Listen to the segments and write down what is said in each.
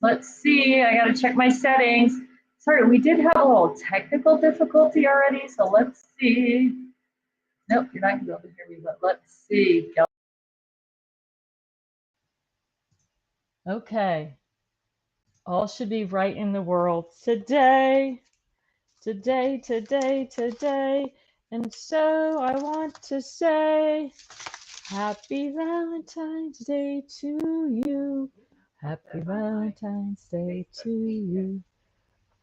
Let's see, I gotta check my settings. Sorry, we did have a little technical difficulty already, so let's see. Nope, you're not gonna be able to hear me, but let's see. Okay, all should be right in the world today. Today, today, today. And so I want to say, Happy Valentine's Day to you. Happy Valentine's Day to you.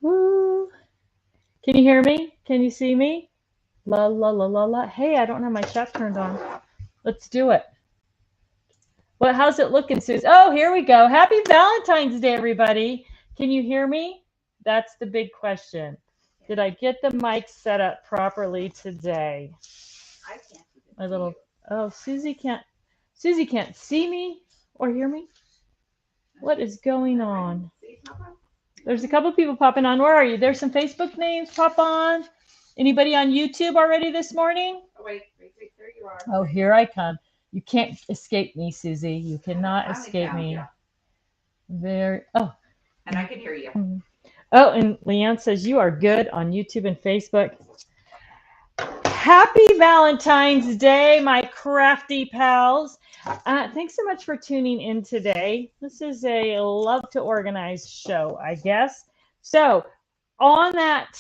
Woo. Can you hear me? Can you see me? La la la la la. Hey, I don't have my chat turned on. Let's do it. Well, how's it looking, Suze? Oh, here we go. Happy Valentine's Day, everybody. Can you hear me? That's the big question. Did I get the mic set up properly today? I can't. My little, oh, Susie can't see me or hear me? What is going on? There's a couple people popping on. Where are you? There's some Facebook names pop on. Anybody on YouTube already this morning? Oh, wait, there you are. Oh, here I come. You can't escape me, Susie. You cannot escape me. Very, oh. And I can hear you. Oh, and Leanne says you are good on YouTube and Facebook. Happy Valentine's Day, my crafty pals. Thanks so much for tuning in today. This is a love to organize show, I guess. So on that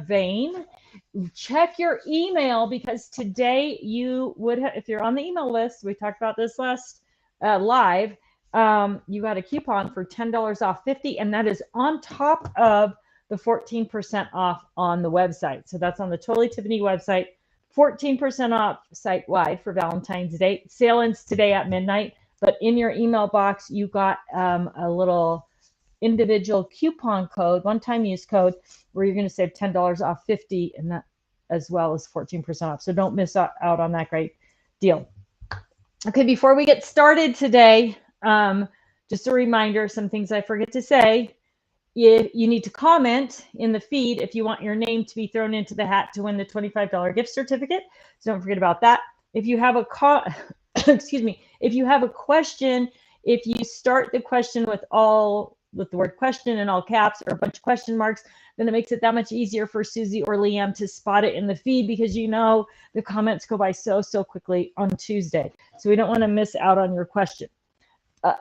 vein, check your email because today you would have, if you're on the email list, we talked about this last live, you got a coupon for $10 off 50, and that is on top of the 14% off on the website. So that's on the Totally Tiffany website, 14% off site-wide for Valentine's Day. Sale ends today at midnight, but in your email box, you got a little individual coupon code, one-time use code, where you're going to save $10 off 50, and that as well as 14% off. So don't miss out on that great deal. Okay, before we get started today, just a reminder, some things I forget to say. You need to comment in the feed if you want your name to be thrown into the hat to win the $25 gift certificate. So don't forget about that. If you have a excuse me, if you have a question, if you start the question with the word question in all caps or a bunch of question marks, then it makes it that much easier for Susie or Liam to spot it in the feed, because you know the comments go by so quickly on Tuesday. So we don't want to miss out on your question.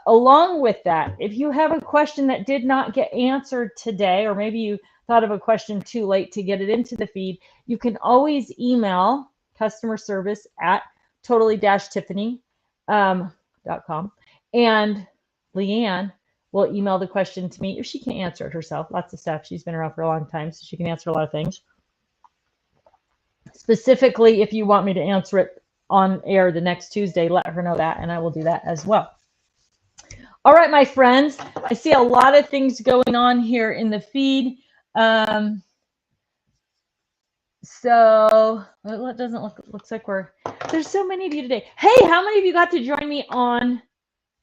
Along with that, if you have a question that did not get answered today, or maybe you thought of a question too late to get it into the feed, you can always email customer service at totally-tiffany.com, and Leanne will email the question to me if she can't answer it herself. Lots of stuff. She's been around for a long time, so she can answer a lot of things. Specifically, if you want me to answer it on air the next Tuesday, let her know that, and I will do that as well. All right, my friends, I see a lot of things going on here in the feed. So it doesn't looks like there's so many of you today. Hey, how many of you got to join me on,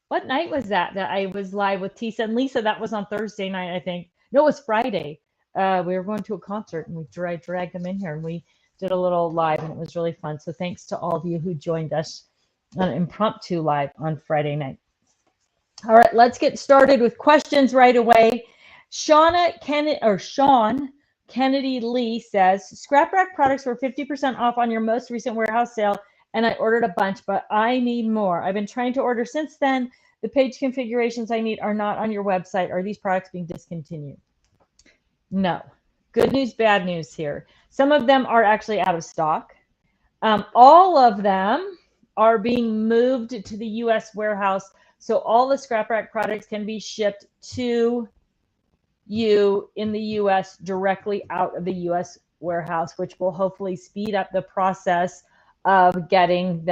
what night was that I was live with Tisa and Lisa? That was on Thursday night, I think. No, it was Friday. We were going to a concert, and we dragged them in here, and we did a little live, and it was really fun. So thanks to all of you who joined us on an impromptu live on Friday night. All right, let's get started with questions right away. Sean Kennedy Lee says, Scrap Rack products were 50% off on your most recent warehouse sale, and I ordered a bunch, but I need more. I've been trying to order since then. The page configurations I need are not on your website. Are these products being discontinued? No. Good news, bad news here. Some of them are actually out of stock. All of them are being moved to the U.S. warehouse, so all the Scrap Rack products can be shipped to you in the U.S. directly out of the U.S. warehouse, which will hopefully speed up the process of getting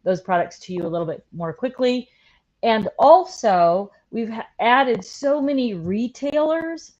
those products to you a little bit more quickly. And also, we've added so many retailers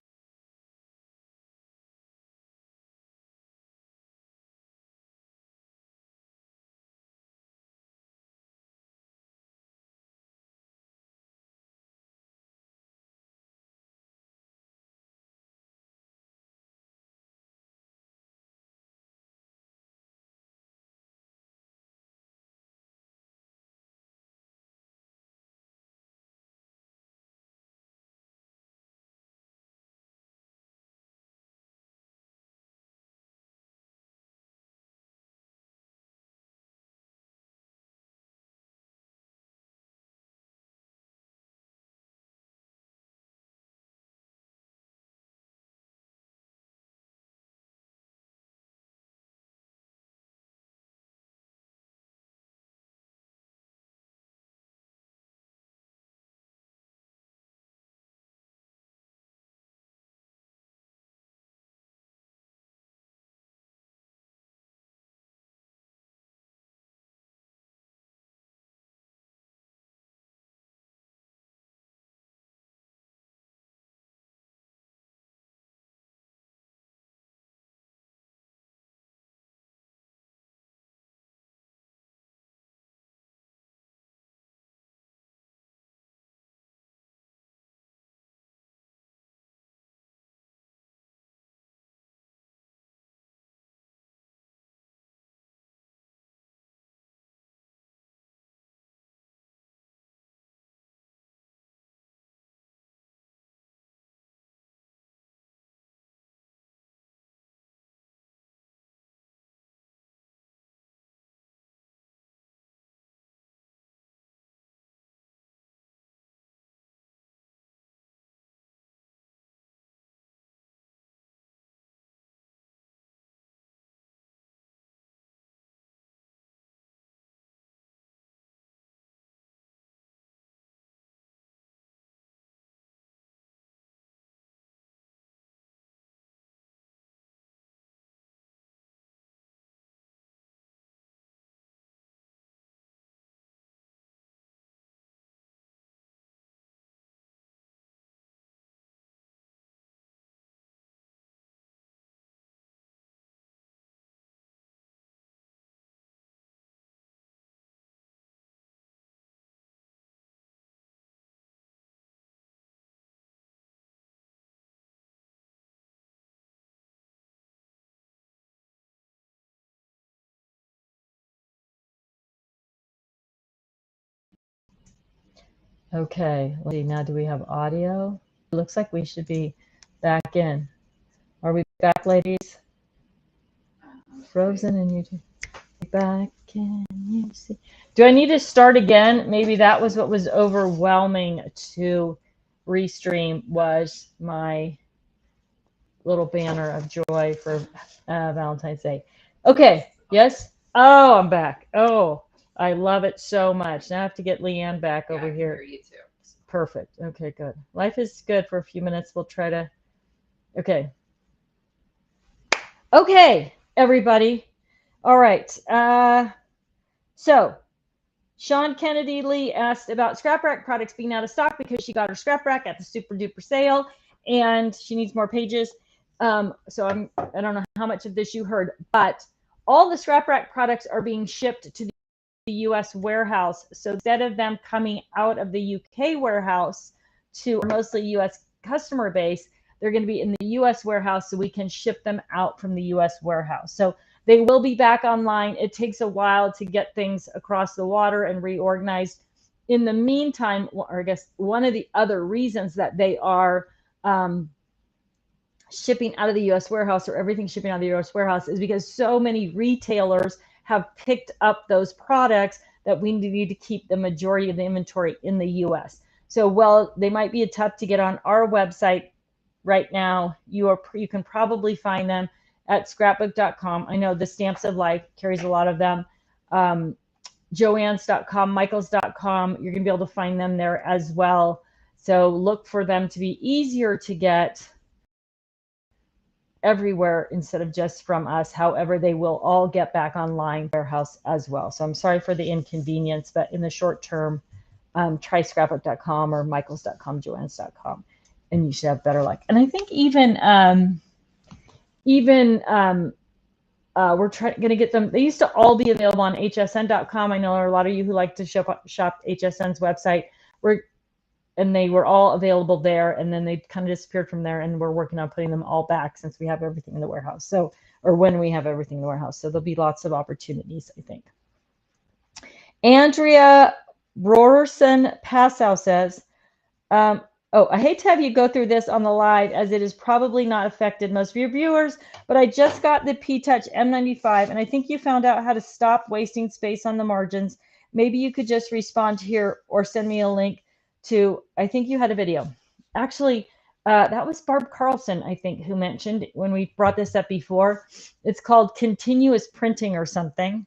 Okay, let's see. Now, do we have audio? It looks like we should be back in. Are we back, ladies? Frozen and YouTube. Back, can you see? Do I need to start again? Maybe that was what was overwhelming to Restream, was my little banner of joy for Valentine's Day. Okay, yes? Oh, I'm back. Oh, I love it so much. Now I have to get Leanne back over here. You too. Perfect. Okay, good. Life is good for a few minutes. We'll try to. Okay. Okay, everybody. All right. So Sean Kennedy Lee asked about scrap rack products being out of stock because she got her scrap rack at the super duper sale and she needs more pages. So I don't know how much of this you heard, but all the scrap rack products are being shipped to the US warehouse. So instead of them coming out of the UK warehouse to mostly US customer base, they're going to be in the US warehouse so we can ship them out from the US warehouse. So they will be back online. It takes a while to get things across the water and reorganized. In the meantime, or I guess one of the other reasons that they are shipping out of the US warehouse, or everything shipping out of the US warehouse, is because so many retailers have picked up those products that we need to keep the majority of the inventory in the US. So while they might be tough to get on our website right now, you can probably find them at scrapbook.com. I know the Stamps of Life carries a lot of them. Joann's.com, Michaels.com, you're going to be able to find them there as well. So look for them to be easier to get everywhere instead of just from us. However, they will all get back online warehouse as well. So I'm sorry for the inconvenience, but in the short term, try scrapbook.com or Michaels.com, Joann's.com, and you should have better luck. And I think even we're going to get them. They used to all be available on hsn.com. I know there are a lot of you who like to shop HSN's website. And they were all available there, and then they kind of disappeared from there, and we're working on putting them all back since we have everything in the warehouse. So, or when we have everything in the warehouse. So there'll be lots of opportunities, I think. Andrea Rorson Passow says, oh, I hate to have you go through this on the live, as it has probably not affected most of your viewers, but I just got the P-Touch M95, and I think you found out how to stop wasting space on the margins. Maybe you could just respond here or send me a link to, I think you had a video. Actually, that was Barb Carlson, I think, who mentioned when we brought this up before. It's called continuous printing or something.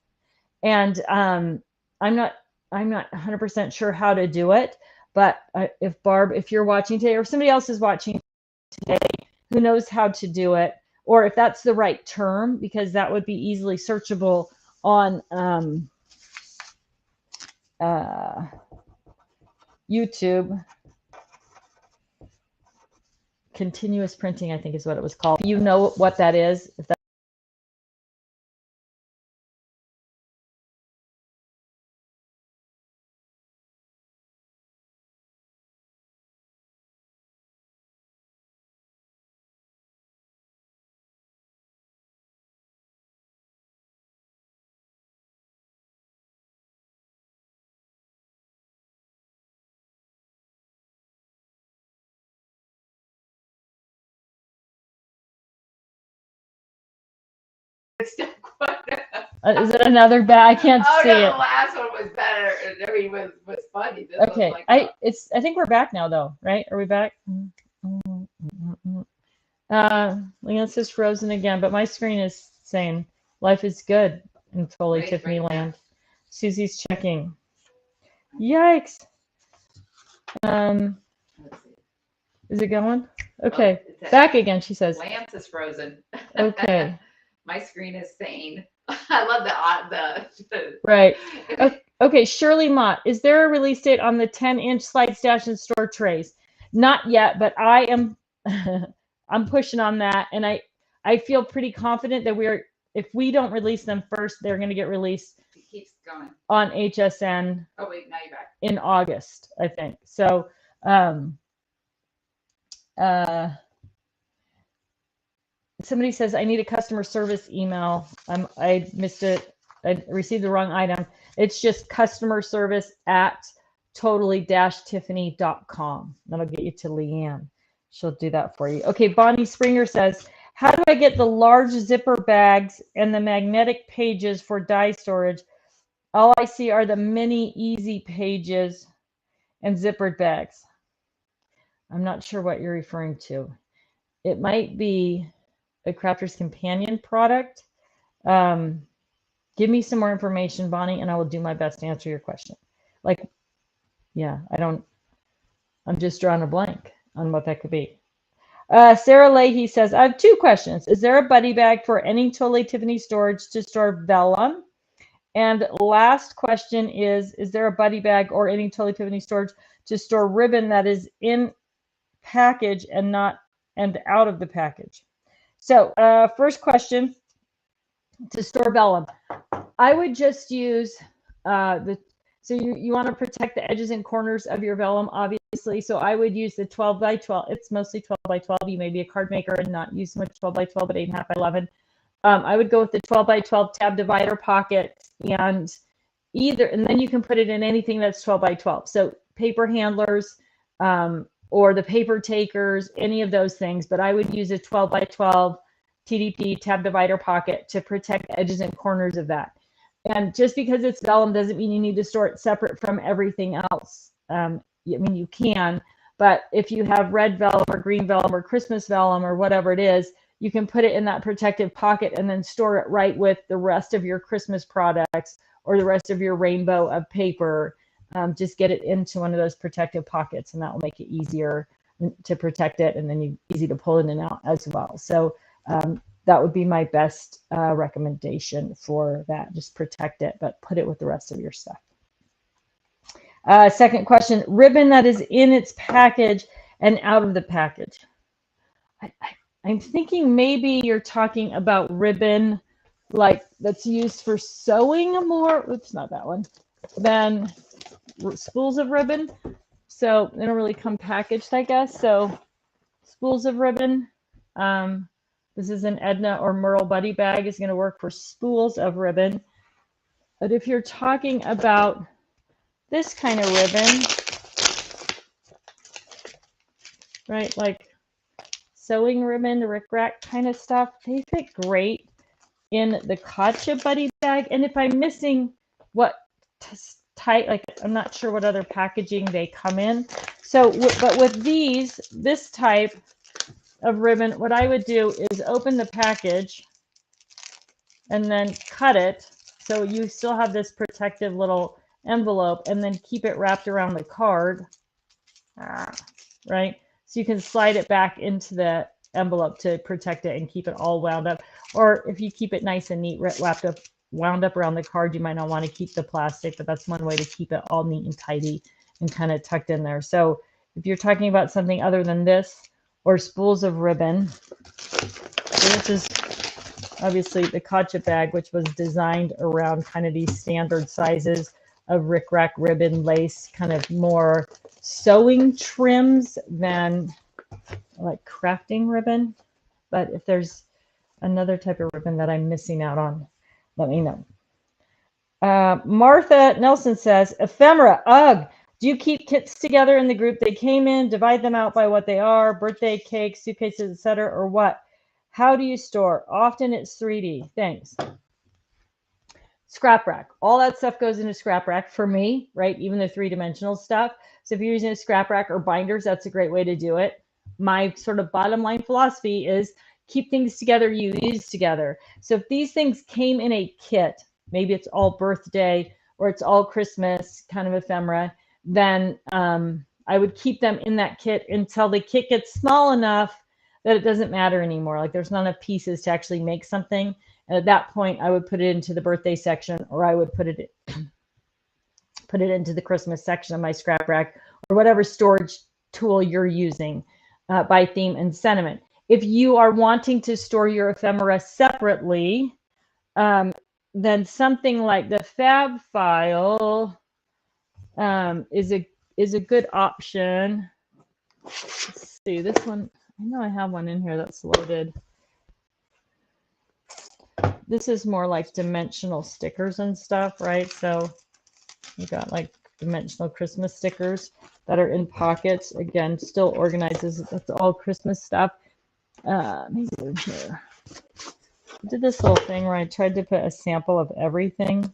And I'm not 100% sure how to do it. But if Barb, if you're watching today, or if somebody else is watching today who knows how to do it, or if that's the right term, because that would be easily searchable on YouTube. Continuous printing, I think, is what it was called. You know what that is? If that is it another bad? I can't see it. The last one was better. I mean, was funny. This okay, was like, I think we're back now, though, right? Are we back? Leanne says frozen again, but my screen is saying life is good in Foley Tiffany land. Susie's checking. Yikes. Is it going? Okay, back again, she says. Lance is frozen. Okay. My screen is sane. I love the right. Okay, Shirley Mott, is there a release date on the 10-inch slide stash and store trays? Not yet, but I am I'm pushing on that, and I feel pretty confident that if we don't release them first, they're going to get released. It keeps going on HSN. Oh wait, now you're back. In August, I think. So somebody says I need a customer service email. I missed it. I received the wrong item. It's just customer service at totally-tiffany.com. That'll get you to Leanne. She'll do that for you. Okay, Bonnie Springer says, how do I get the large zipper bags and the magnetic pages for die storage? All I see are the mini easy pages and zippered bags. I'm not sure what you're referring to. It might be a Crafter's Companion product. Give me some more information, Bonnie, and I will do my best to answer your question. Like, yeah, I'm just drawing a blank on what that could be. Sarah Leahy says, I have 2 questions. Is there a buddy bag for any Totally Tiffany storage to store vellum? And last question is there a buddy bag or any Totally Tiffany storage to store ribbon that is in package and out of the package? So first question, to store vellum. I would just use so you want to protect the edges and corners of your vellum, obviously. So I would use the 12 by 12. It's mostly 12 by 12. You may be a card maker and not use so much 12 by 12, but 8.5 by 11. I would go with the 12 by 12 tab divider pocket, and then you can put it in anything that's 12 by 12. So paper handlers or the paper takers, any of those things. But I would use a 12 by 12 TDP tab divider pocket to protect the edges and corners of that. And just because it's vellum doesn't mean you need to store it separate from everything else. I mean, you can, but if you have red vellum or green vellum or Christmas vellum or whatever it is, you can put it in that protective pocket and then store it right with the rest of your Christmas products or the rest of your rainbow of paper. Just get it into one of those protective pockets, and that will make it easier to protect it, and then easy to pull in and out as well. So that would be my best recommendation for that. Just protect it, but put it with the rest of your stuff. Second question, ribbon that is in its package and out of the package. I'm thinking maybe you're talking about ribbon like that's used for sewing more. Oops, not that one. Than spools of ribbon. So they don't really come packaged, I guess. So spools of ribbon. This is an Edna or Merle Buddy bag. Is going to work for spools of ribbon. But if you're talking about this kind of ribbon, right, like sewing ribbon, rickrack kind of stuff, they fit great in the Gotcha Buddy bag. And if I'm missing what type, like I'm not sure what other packaging they come in. So, but with this type of ribbon, what I would do is open the package and then cut it so you still have this protective little envelope, and then keep it wrapped around the card, right? So you can slide it back into the envelope to protect it and keep it all wound up. Or if you keep it nice and neat, wound up around the card, you might not want to keep the plastic, but that's one way to keep it all neat and tidy and kind of tucked in there. So if you're talking about something other than this, or spools of ribbon, so this is obviously the Gotcha bag, which was designed around kind of these standard sizes of rickrack ribbon, lace, kind of more sewing trims than like crafting ribbon. But if there's another type of ribbon that I'm missing out on, let me know. Martha Nelson says, ephemera, ugh. Do you keep kits together in the group they came in, divide them out by what they are, birthday cakes, suitcases, etc., or what? How do you store? Often it's 3D. Thanks. Scrap rack. All that stuff goes into scrap rack for me, right? Even the 3-dimensional stuff. So if you're using a scrap rack or binders, that's a great way to do it. My sort of bottom line philosophy is keep things together you use together. So if these things came in a kit, maybe it's all birthday or it's all Christmas kind of ephemera, then I would keep them in that kit until the kit gets small enough that it doesn't matter anymore. Like there's not enough pieces to actually make something. And at that point, I would put it into the birthday section, or I would put it into the Christmas section of my scrap rack, or whatever storage tool you're using by theme and sentiment. If you are wanting to store your ephemera separately, then something like the Fab File is a good option. Let's see, this one, I know I have one in here that's loaded. This is more like dimensional stickers and stuff, right? So you got like dimensional Christmas stickers that are in pockets. Again, still organizes. That's all Christmas stuff. Maybe they're here. I did this little thing where I tried to put a sample of everything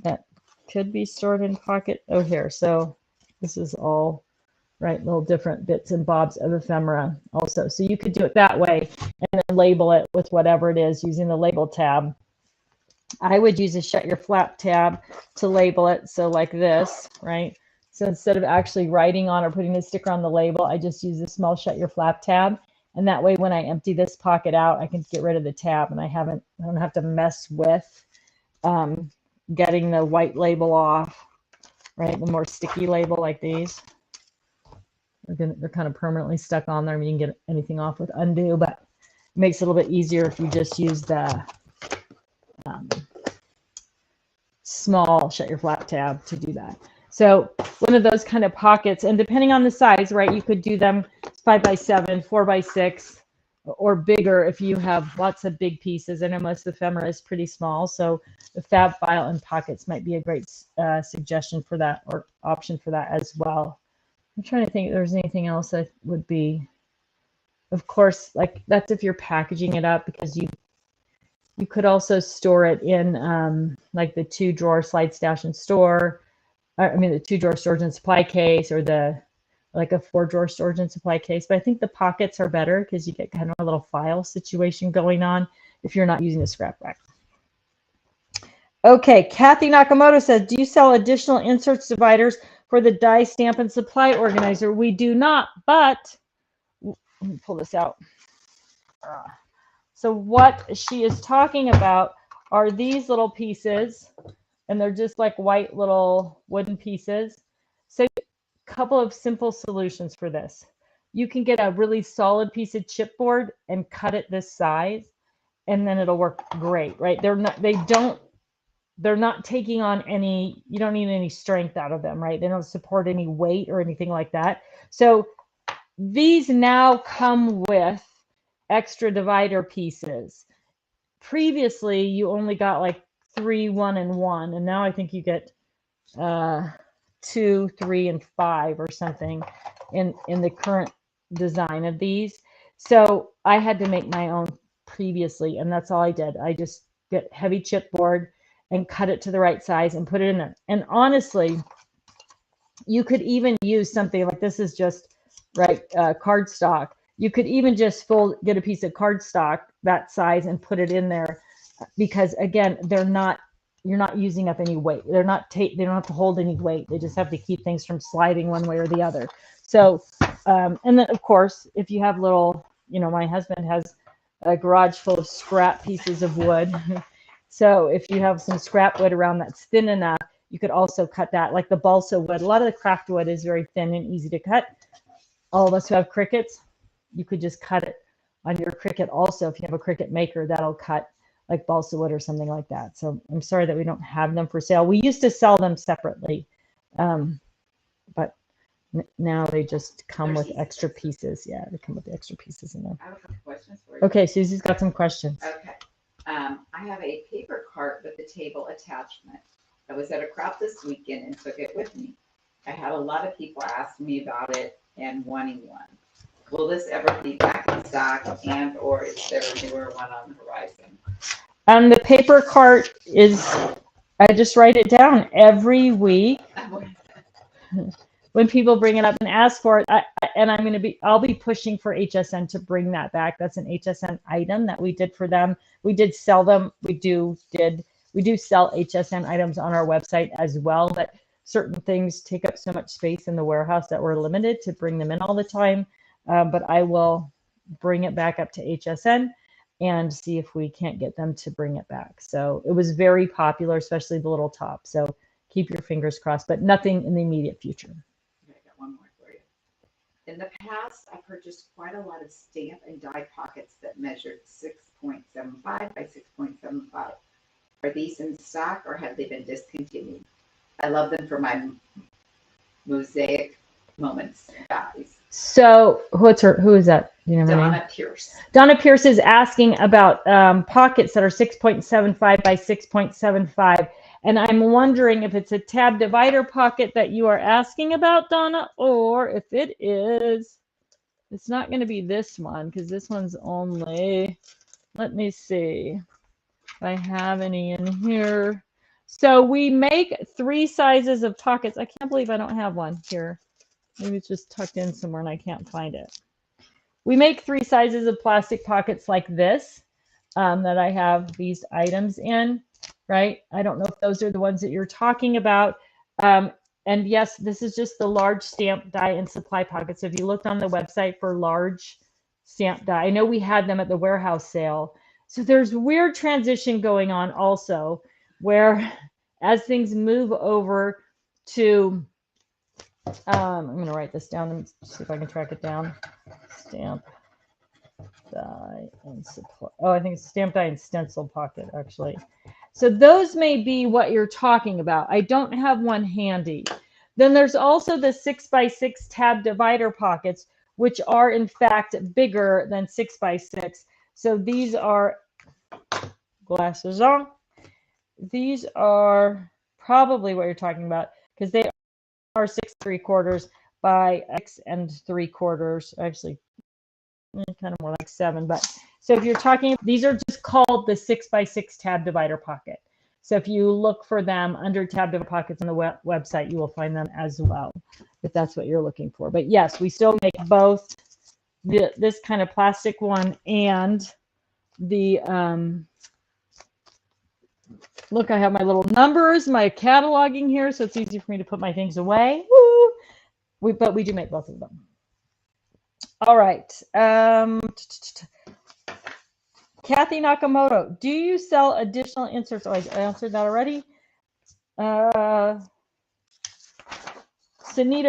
that could be stored in pocket. Oh, here. So this is all right, little different bits and bobs of ephemera also. So you could do it that way and then label it with whatever it is using the label tab. I would use a shut your flap tab to label it. So like this, right? So instead of actually writing on or putting a sticker on the label, I just use a small shut your flap tab. And that way, when I empty this pocket out, I can get rid of the tab and I don't have to mess with getting the white label off, right? The more sticky label like these. They're kind of permanently stuck on there. I mean, you can get anything off with undo, but it makes it a little bit easier if you just use the small shut your flap tab to do that. So one of those kind of pockets, and depending on the size, right, you could do them 5x7, 4x6, or bigger if you have lots of big pieces. I know most of the ephemera is pretty small, so the fab file and pockets might be a great suggestion for that, or option for that as well. I'm trying to think if there's anything else that would be, of course, like that's if you're packaging it up, because you could also store it in like the 2-drawer slide stash and store. I mean, the 2-drawer storage and supply case, or the like a 4-drawer storage and supply case. But I think the pockets are better because you get kind of a little file situation going on if you're not using a scrap rack. Okay, Kathy Nakamoto says, do you sell additional inserts dividers for the die stamp and supply organizer? We do not, but let me pull this out. So what she is talking about are these little pieces, and they're just like white little wooden pieces. So a couple of simple solutions for this. You can get a really solid piece of chipboard and cut it this size, and then it'll work great, right? They're not taking on any, you don't need any strength out of them, right? They don't support any weight or anything like that. So these now come with extra divider pieces. Previously, you only got like 3, 1, and 1, and now I think you get 2, 3, and 5 or something in the current design of these. So I had to make my own previously, and that's all I did. I just get heavy chipboard and cut it to the right size and put it in there. And honestly, you could even use something like this is just right cardstock. You could even just get a piece of cardstock that size and put it in there, because again, you're not using up any weight. They don't have to hold any weight. They just have to keep things from sliding one way or the other. So, and then of course, if you have little, my husband has a garage full of scrap pieces of wood. So if you have some scrap wood around that's thin enough, you could also cut that, like the balsa wood. A lot of the craft wood is very thin and easy to cut. All of us who have Cricuts, you could just cut it on your Cricut also. If you have a Cricut maker, that'll cut like balsa wood or something like that. So I'm sorry that we don't have them for sale. We used to sell them separately, but now they just come with extra pieces. Yeah, they come with the extra pieces in them. I have a couple questions for you. Okay, Susie's got some questions. Okay. I have a paper cart with a table attachment. I was at a crop this weekend and took it with me. I had a lot of people ask me about it and wanting one. Will this ever be back in stock, and or is there a newer one on the horizon? The paper cart is, I just write it down every week. When people bring it up and ask for it, I'll be pushing for HSN to bring that back. That's an HSN item that we did for them. We did sell them. We do sell HSN items on our website as well, but certain things take up so much space in the warehouse that we're limited to bring them in all the time. But I will bring it back up to HSN and see if we can't get them to bring it back. So it was very popular, especially the little top. So keep your fingers crossed, but nothing in the immediate future. Okay, I got one more for you. In the past, I purchased quite a lot of stamp and die pockets that measured 6.75 by 6.75. Are these in stock or have they been discontinued? I love them for my mosaic moments, guys. So who is that? Do you know her name? Donna Pierce. Donna Pierce is asking about pockets that are 6.75 by 6.75. And I'm wondering if it's a tab divider pocket that you are asking about, Donna, or if it is, it's not going to be this one because this one's only, let me see if I have any in here. So we make 3 sizes of pockets. I can't believe I don't have one here. Maybe it's just tucked in somewhere and I can't find it. We make 3 sizes of plastic pockets like this that I have these items in, right? I don't know if those are the ones that you're talking about. And yes, this is just the large stamp die and supply pockets. So if you looked on the website for large stamp die, I know we had them at the warehouse sale. So there's weird transition going on also, where as things move over to, I'm going to write this down and see if I can track it down. Stamp die and supply. Oh, I think it's stamp die and stencil pocket, actually. So those may be what you're talking about. I don't have one handy. Then there's also the 6x6 tab divider pockets, which are in fact bigger than 6x6. So these are, glasses on. These are probably what you're talking about because they are 6 3/4 by 6 3/4. Actually, kind of more like 7. But so if you're talking, these are just called the 6x6 tab divider pocket. So if you look for them under tab divider pockets on the website, you will find them as well, if that's what you're looking for. But yes, we still make both this kind of plastic one and the, look, I have my little numbers, my cataloging here, so it's easy for me to put my things away. Woo! But we do make both of them. All right. Kathy Nakamoto, do you sell additional inserts? Oh, I answered that already. Sunita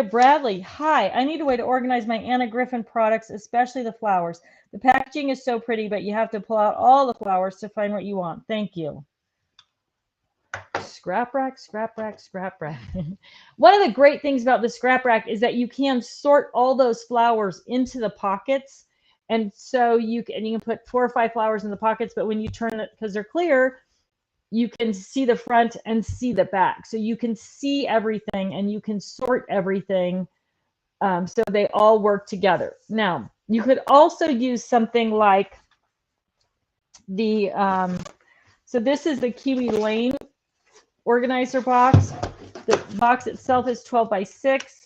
Bradley, hi. I need a way to organize my Anna Griffin products, especially the flowers. The packaging is so pretty, but you have to pull out all the flowers to find what you want. Thank you. Scrap rack, scrap rack, scrap rack. One of the great things about the scrap rack is that you can sort all those flowers into the pockets. And so you can put 4 or 5 flowers in the pockets, but when you turn it, because they're clear, you can see the front and see the back. So you can see everything and you can sort everything. So they all work together. Now, you could also use something like the, so this is the Kiwi Lane organizer box. The box itself is 12x6.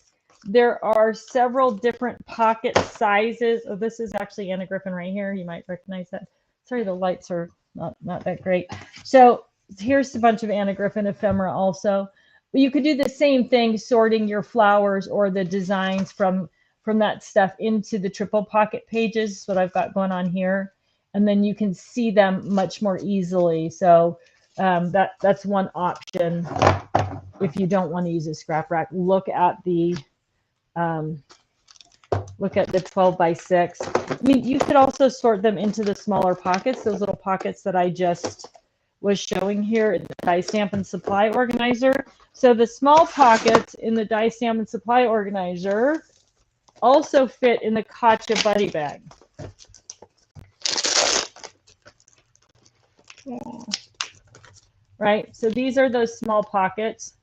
There are several different pocket sizes. Oh, this is actually Anna Griffin right here. You might recognize that. Sorry, the lights are not that great. So here's a bunch of Anna Griffin ephemera also. But you could do the same thing, sorting your flowers or the designs from that stuff into the triple pocket pages. That's what I've got going on here. And then you can see them much more easily. So that's one option if you don't want to use a scrap rack. Look at the 12x6. I mean, you could also sort them into the smaller pockets, those little pockets that I just was showing here in the die stamp and supply organizer. So the small pockets in the die stamp and supply organizer also fit in the Katja buddy bag. Right, so these are those small pockets.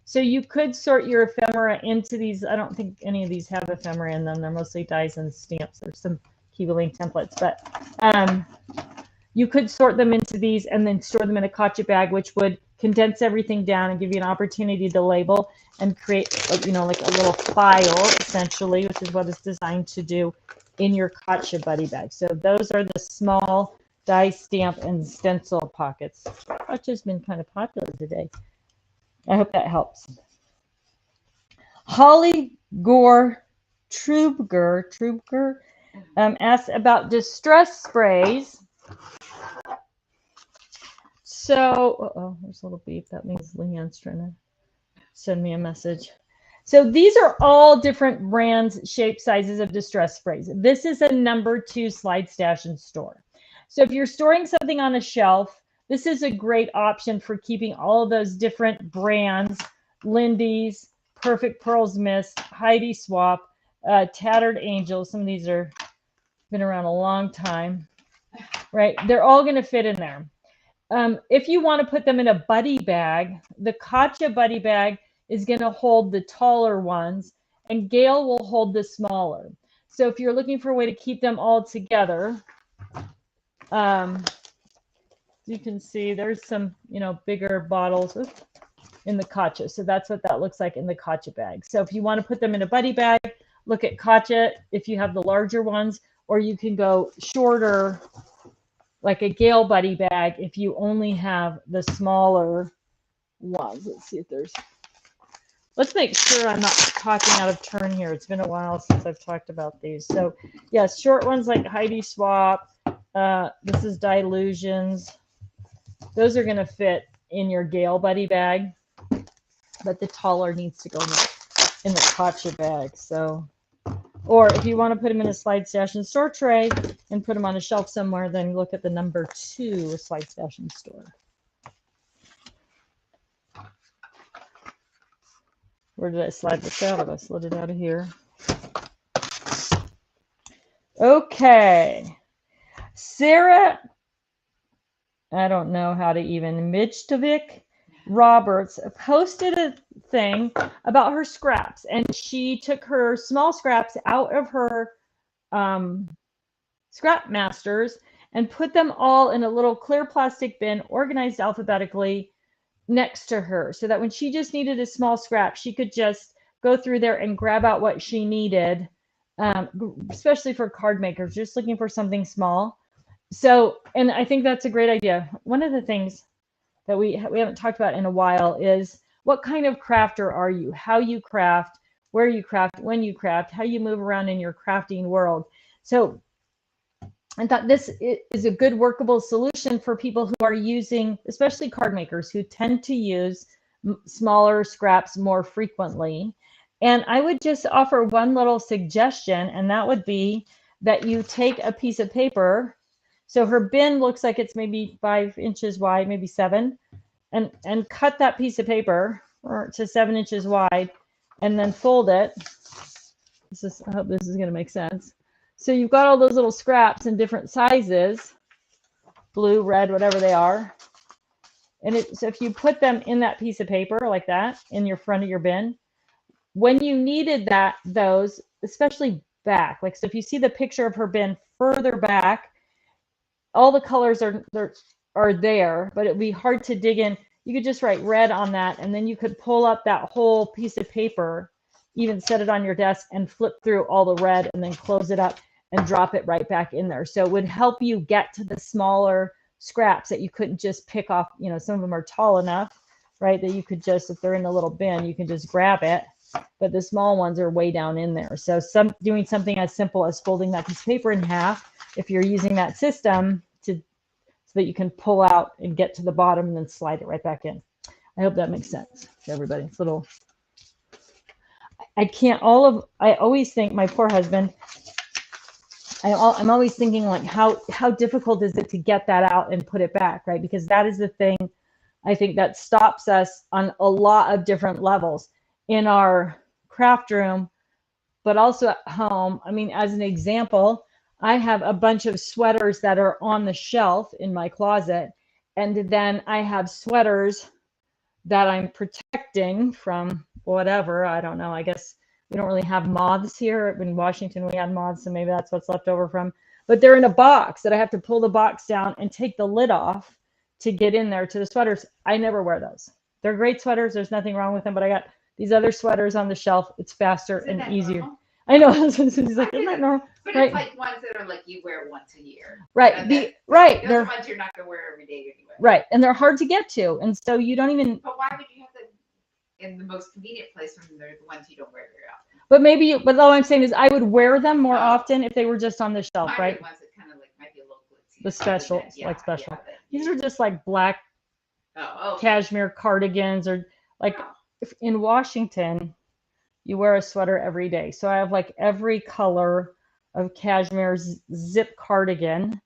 So you could sort your ephemera into these. I don't think any of these have ephemera in them. They're mostly dies and stamps. There's some Kiwi Lane templates, but you could sort them into these and then store them in a Katja bag, which would condense everything down and give you an opportunity to label and create, like a little file, essentially, which is what it's designed to do in your Katja buddy bag. So those are the small die stamp and stencil pockets. Katja's been kind of popular today. I hope that helps. Holly Gore Trubger asked about distress sprays. So, there's a little beep. That means Leanne's trying to send me a message. So these are all different brands, shapes, sizes of distress sprays. This is a #2 slide stash and store. So if you're storing something on a shelf, this is a great option for keeping all of those different brands: Lindy's, Perfect Pearls Mist, Heidi Swap, Tattered Angel. Some of these are been around a long time, right? They're all going to fit in there. if you want to put them in a buddy bag, the Katja buddy bag is going to hold the taller ones, and Gail will hold the smaller. So if you're looking for a way to keep them all together, you can see there's some, you know, bigger bottles in the Katja. So that's what that looks like in the Katja bag. So if you want to put them in a buddy bag, look at Katja if you have the larger ones, or you can go shorter, like a Gale buddy bag, if you only have the smaller ones. Let's see if there's, let's make sure I'm not talking out of turn here. It's been a while since I've talked about these. So yes, short ones like Heidi Swap. This is Dilutions. Those are going to fit in your Gale buddy bag, but the taller needs to go in the Katja bag. So, or if you want to put them in a slide stash and store tray and put them on a shelf somewhere, then look at the number 2 slide stash and store. Where did I slide this out of? I slid it out of here. Okay. Sarah, I don't know how to even, Mijtovic Roberts posted a thing about her scraps, and she took her small scraps out of her scrap masters and put them all in a little clear plastic bin, organized alphabetically next to her, so that when she just needed a small scrap, she could just go through there and grab out what she needed, especially for card makers just looking for something small. So, and I think that's a great idea. One of the things that we haven't talked about in a while is what kind of crafter are you? How you craft, where you craft, when you craft, how you move around in your crafting world. So I thought this is a good workable solution for people who are using, especially card makers who tend to use smaller scraps more frequently. And I would just offer one little suggestion, and that would be that you take a piece of paper. So her bin looks like it's maybe 5 inches wide, maybe 7, and cut that piece of paper to 7 inches wide, and then fold it. I hope this is going to make sense. So you've got all those little scraps in different sizes, blue, red, whatever they are. And so if you put them in that piece of paper like that in your front of your bin, when you needed those, especially back, like, so if you see the picture of her bin further back, all the colors are there, but it'd be hard to dig in. You could just write red on that, and then you could pull up that whole piece of paper, even set it on your desk and flip through all the red, and then close it up and drop it right back in there. So it would help you get to the smaller scraps that you couldn't just pick off. You know, some of them are tall enough, right, that you could just, if they're in a little bin, you can just grab it. But the small ones are way down in there. So doing something as simple as folding that piece of paper in half, if you're using that system, so that you can pull out and get to the bottom and then slide it right back in. I hope that makes sense to everybody. It's a little, I always think, my poor husband, I'm always thinking, like, how difficult is it to get that out and put it back, right? Because that is the thing, I think, that stops us on a lot of different levels in our craft room, but also at home. I mean, as an example, I have a bunch of sweaters that are on the shelf in my closet, and then I have sweaters that I'm protecting from whatever. I don't know. I guess we don't really have moths here. In Washington, we had moths, so maybe that's what's left over from. But they're in a box that I have to pull the box down and take the lid off to get in there to the sweaters. I never wear those. They're great sweaters. There's nothing wrong with them, but I got these other sweaters on the shelf. It's faster and easier. Normal? I know. He's like, isn't that normal? But right. It's like ones that are like you wear once a year. Right. Those are ones you're not going to wear every day anyway. Right. And they're hard to get to. And so you don't even. But why would you have them in the most convenient place when they're the ones you don't wear very often? But all I'm saying is I would wear them more often if they were just on the shelf, right? Ones that kind of like might be a little glitzy. The special, like special. These are just like black cashmere cardigans, or like if in Washington, you wear a sweater every day. So I have like every color of cashmere zip cardigan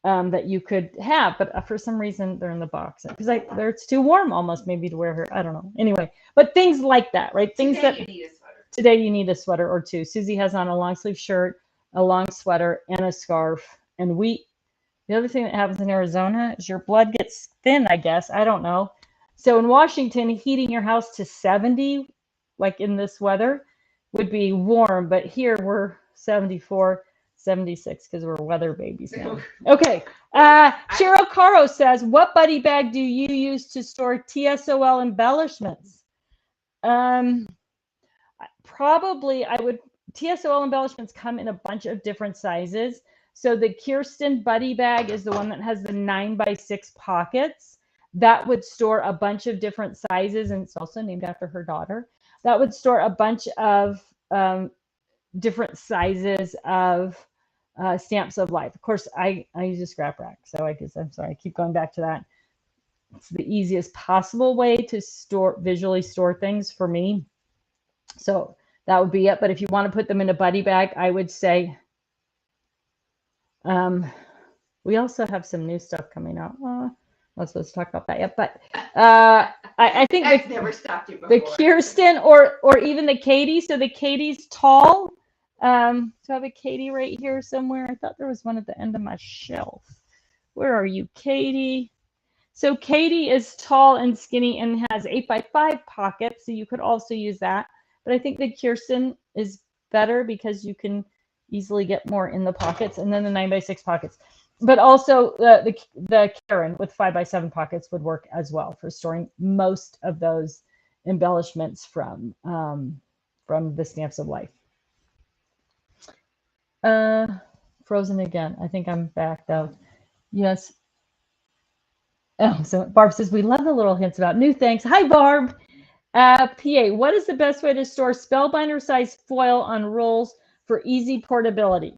that you could have, but for some reason they're in the box because it's too warm almost maybe to wear here. I don't know. Anyway, but things like that, right? Things that today you need a sweater or two. Susie has on a long sleeve shirt, a long sweater, and a scarf, and we The other thing that happens in Arizona is your blood gets thin, I guess. I don't know. So in Washington, heating your house to 70, like in this weather, would be warm. But here we're 74, 76 because we're weather babies now. Okay. Cheryl Caro says, what buddy bag do you use to store TSOL embellishments? Probably I would, TSOL embellishments come in a bunch of different sizes. So the Kirsten buddy bag is the one that has the 9x6 pockets. That would store a bunch of different sizes, and it's also named after her daughter. That would store a bunch of different sizes of stamps of life. Of course, I use a scrap rack, so I guess I'm sorry, I keep going back to that. It's the easiest possible way to visually store things for me. So that would be it. But if you want to put them in a buddy bag, I would say, we also have some new stuff coming out. I'm not supposed to talk about that yet, but I think I've never stopped you before. The Kirsten or even the Katie. So the Katie's tall. So I have a Katie right here somewhere. I thought there was one at the end of my shelf. Where are you, Katie? So Katie is tall and skinny and has 8x5 pockets. So you could also use that. But I think the Kirsten is better because you can easily get more in the pockets, and then the 9x6 pockets. But also the Karen with 5x7 pockets would work as well for storing most of those embellishments from the Stamps of Life. Frozen again. I think I'm back though. Yes. Oh, so Barb says, we love the little hints about new things. Hi, Barb. PA, what is the best way to store spellbinder size foil on rolls for easy portability?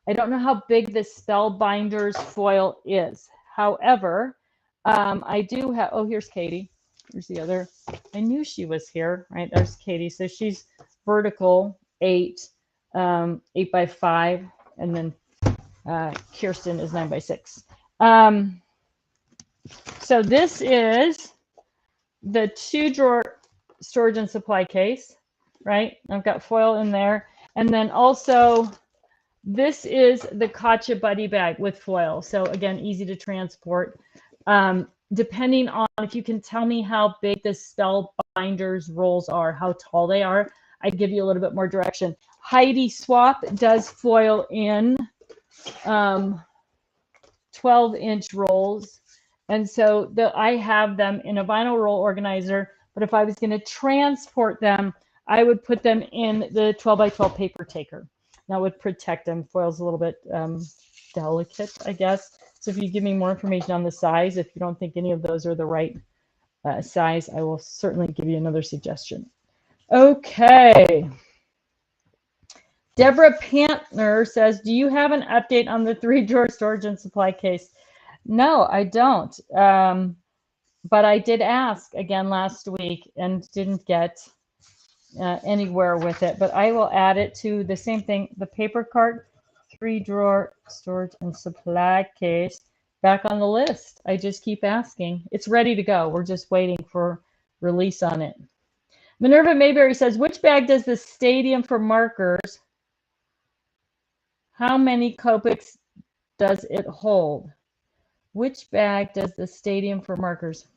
I don't know how big the spellbinder's foil is. However, I do have, oh, here's Katie. Here's the other. I knew she was here, right? There's Katie. So she's vertical 8, 8x5, and then Kirsten is 9x6. So this is the 2-drawer storage and supply case, right? I've got foil in there. And then also this is the Katja buddy bag with foil. So again, easy to transport. Depending on if you can tell me how big the spellbinders rolls are, how tall they are, I give you a little bit more direction. Heidi Swap does foil in 12-inch rolls. And so I have them in a vinyl roll organizer, but if I was going to transport them, I would put them in the 12x12 paper taker. That would protect them. Foil's a little bit delicate, I guess. So if you give me more information on the size, if you don't think any of those are the right size, I will certainly give you another suggestion. Okay. Deborah Pantner says, do you have an update on the 3-drawer storage and supply case? No, I don't. But I did ask again last week and didn't get anywhere with it. But I will add it to the same thing, the paper cart 3-drawer storage and supply case back on the list. I just keep asking. It's ready to go. We're just waiting for release on it. Minerva Mayberry says, which bag does the Stadium for markers? How many Copics does it hold? Which bag does the Stadium for markers?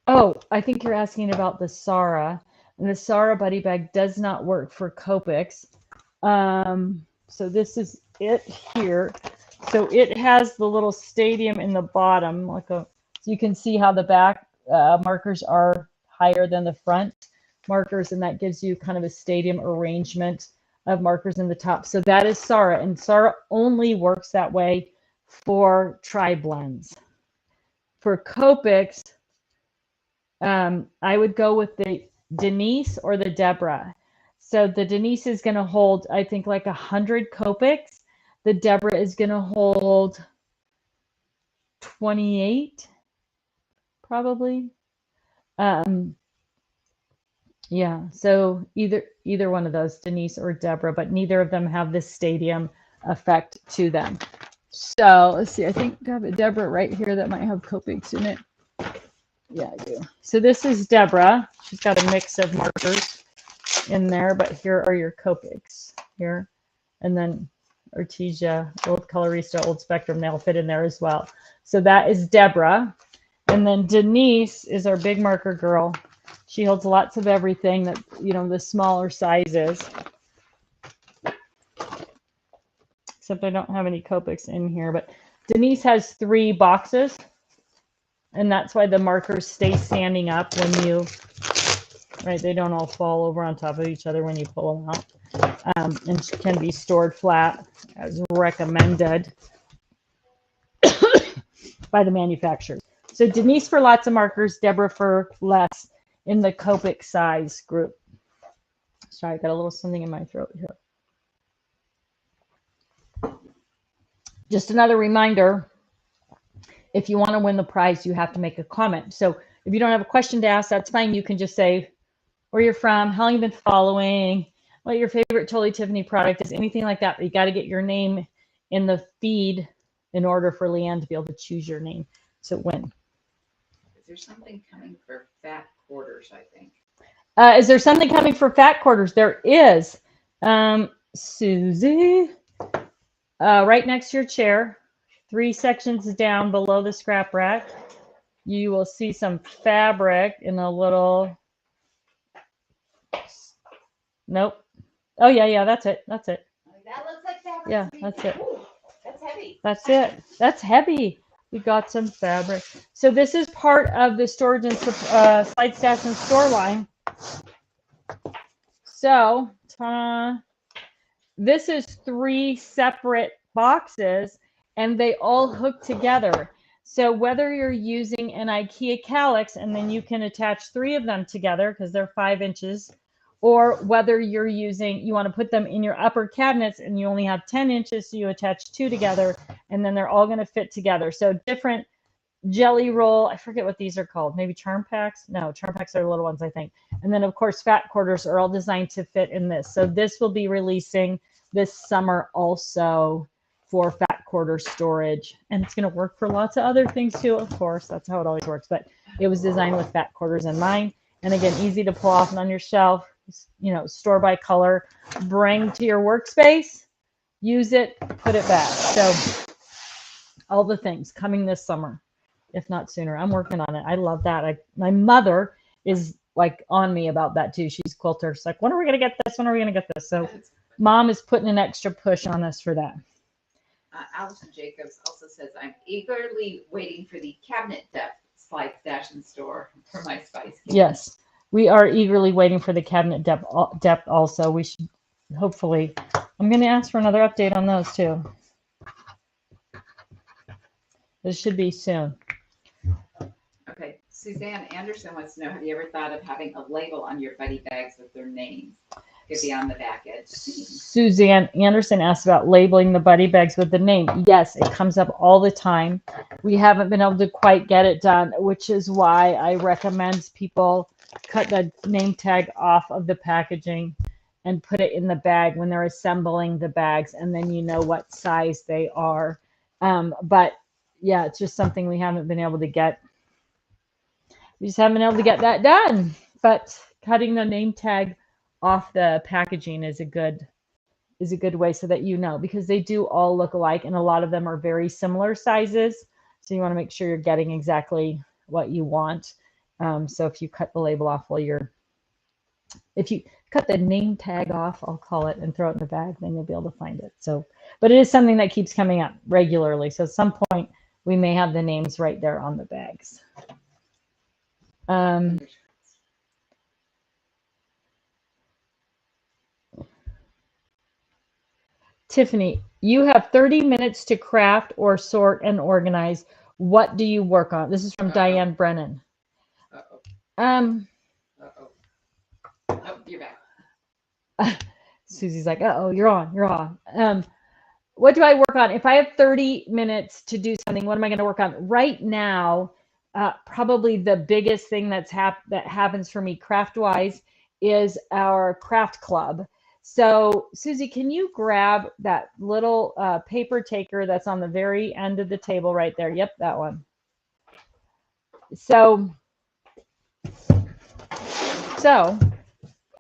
Oh, I think you're asking about the Sarah. And the Sarah buddy bag does not work for Copics. So this is it here. So it has the little Stadium in the bottom. So you can see how the back markers are higher than the front markers. And that gives you kind of a Stadium arrangement of markers in the top. So that is Sarah. And Sarah only works that way for tri-blends. For Copics, I would go with the Denise or the Deborah. So the Denise is going to hold, I think, like 100 Copics. The Deborah is going to hold 28, probably. Yeah, so either one of those, Denise or Deborah, but neither of them have this Stadium effect to them. So let's see, I think I have a Deborah right here that might have Copics in it. Yeah, I do. So this is Deborah. She's got a mix of markers in there, but here are your Copics here. And then Artesia, Old Colorista, Old Spectrum. They'll fit in there as well. So that is Deborah. And then Denise is our big marker girl. She holds lots of everything that, you know, the smaller sizes. Except I don't have any Copics in here, but Denise has 3 boxes. And that's why the markers stay standing up when you, right, they don't all fall over on top of each other when you pull them out. And can be stored flat as recommended by the manufacturers. So Denise for lots of markers, Deborah for less in the Copic size group. Sorry, I got a little something in my throat here. Just another reminder, if you want to win the prize, you have to make a comment. So if you don't have a question to ask, that's fine. You can just say where you're from, how long you've been following, what your favorite Totally Tiffany product is, anything like that. But you got to get your name in the feed in order for Leanne to be able to choose your name to win. Is there something coming for fat quarters, I think? Is there something coming for fat quarters? There is. Susie, right next to your chair, 3 sections down below the scrap rack, you will see some fabric in a little, nope. Oh yeah, that's it. That's it. That looks like fabric. Yeah, that's it. Ooh, that's heavy. That's it. That's heavy. We got some fabric. So this is part of the storage and slide stash and store line. So this is 3 separate boxes and they all hook together. So whether you're using an IKEA calyx and then you can attach 3 of them together because they're 5 inches, or whether you're using, you want to put them in your upper cabinets and you only have 10 inches, so you attach 2 together and then they're all going to fit together. So different jelly roll, I forget what these are called, maybe charm packs? No, charm packs are the little ones, I think. And then of course, fat quarters are all designed to fit in this. So this will be releasing this summer also for fat quarter storage. And it's going to work for lots of other things too, of course. That's how it always works. But it was designed with fat quarters in mind. And again, easy to pull off and on your shelf, you know, store by color, bring to your workspace, use it, put it back. So all the things coming this summer, if not sooner. I'm working on it. I love that. My mother is like on me about that too. She's a quilter. She's like, when are we going to get this? When are we going to get this? So Mom is putting an extra push on us for that. Allison Jacobs also says, I'm eagerly waiting for the cabinet depth slide stash and store for my spice kit. Yes, we are eagerly waiting for the cabinet depth also. We should hopefully, I'm going to ask for another update on those too. This should be soon. Okay, Suzanne Anderson wants to know, have you ever thought of having a label on your buddy bags with their names? Could be on the back edge. Suzanne Anderson asked about labeling the buddy bags with the name. Yes, it comes up all the time. We haven't been able to quite get it done, which is why I recommend people cut the name tag off of the packaging and put it in the bag when they're assembling the bags, and then you know what size they are. But yeah, it's just something we haven't been able to get. We just haven't been able to get that done. But cutting the name tag off the packaging is a good way so that you know, because they do all look alike and a lot of them are very similar sizes. So you want to make sure you're getting exactly what you want. So if you cut the label off if you cut the name tag off, I'll call it, and throw it in the bag, then you'll be able to find it. So, but it is something that keeps coming up regularly. So at some point we may have the names right there on the bags. Tiffany, you have 30 minutes to craft or sort and organize. What do you work on? This is from Diane Brennan. Oh, you're back. Susie's like, you're on. What do I work on? If I have 30 minutes to do something, what am I going to work on? Right now, probably the biggest thing that happens for me craft-wise is our craft club. So Susie, can you grab that little paper taker that's on the very end of the table right there? Yep, that one. So